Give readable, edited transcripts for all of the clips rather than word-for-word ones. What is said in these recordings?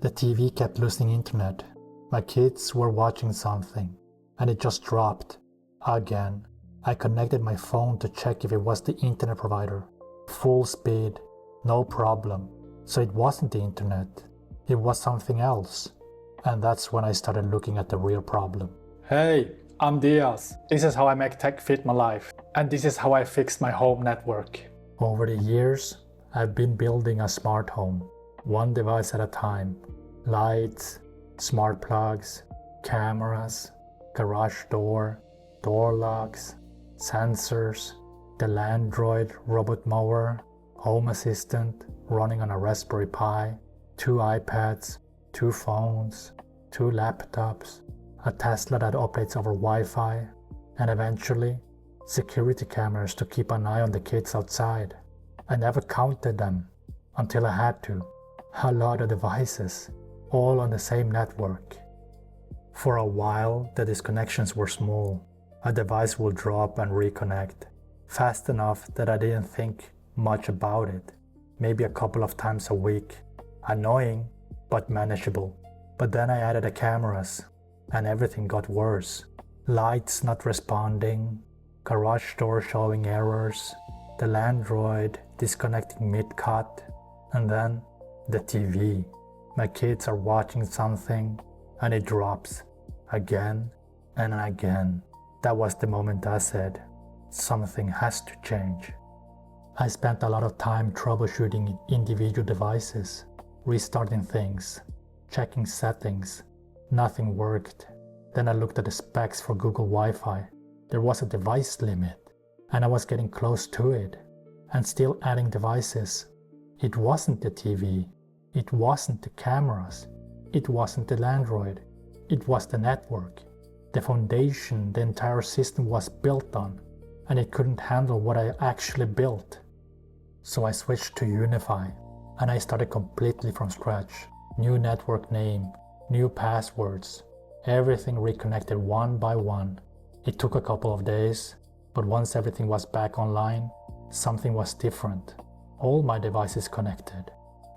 The TV kept losing internet. My kids were watching something, and it just dropped. Again, I connected my phone to check if it was the internet provider. Full speed, no problem. So it wasn't the internet. It was something else. And that's when I started looking at the real problem. Hey, I'm Diaz. This is how I make tech fit my life. And this is how I fix my home network. Over the years, I've been building a smart home, one device at a time. Lights, smart plugs, cameras, garage door locks, sensors, the Landroid robot mower, home assistant running on a Raspberry Pi, 2 iPads, 2 phones, 2 laptops, a Tesla that operates over Wi-Fi, and eventually security cameras to keep an eye on the kids outside. I never counted them until I had to. A lot of devices, all on the same network. For a while, the disconnections were small. A device would drop and reconnect, fast enough that I didn't think much about it. Maybe a couple of times a week. Annoying, but manageable. But then I added the cameras, and everything got worse. Lights not responding, garage door showing errors, the Landroid disconnecting mid-cut, and then the TV. My kids are watching something, and it drops, again and again. That was the moment I said, something has to change. I spent a lot of time troubleshooting individual devices, restarting things, checking settings. Nothing worked. Then I looked at the specs for Google Wi-Fi. There was a device limit, and I was getting close to it, and still adding devices. It wasn't the TV, it wasn't the cameras, it wasn't the Landroid, it was the network. The foundation the entire system was built on, and it couldn't handle what I actually built. So I switched to Unifi, and I started completely from scratch. New network name, new passwords, everything reconnected one by one. It took a couple of days, but once everything was back online, something was different. All my devices connected.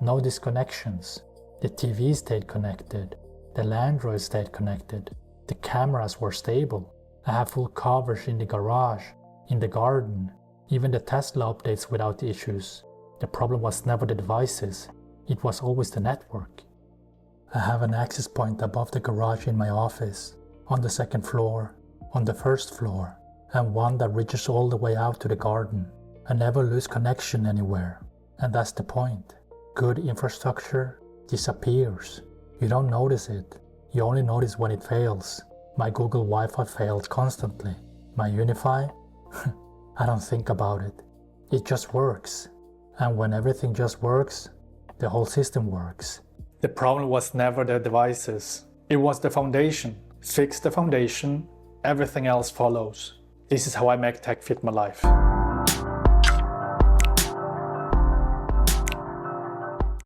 No disconnections. The TV stayed connected. The Landroid stayed connected. The cameras were stable. I have full coverage in the garage, in the garden, even the Tesla updates without issues. The problem was never the devices. It was always the network. I have an access point above the garage in my office, on the 2nd floor, on the 1st floor, and one that reaches all the way out to the garden. I never lose connection anywhere, and that's the point. Good infrastructure disappears. You don't notice it. You only notice when it fails. My Google Wi-Fi failed constantly. My Unifi? I don't think about it. It just works. And when everything just works, the whole system works. The problem was never the devices. It was the foundation. Fix the foundation, everything else follows. This is how I make tech fit my life.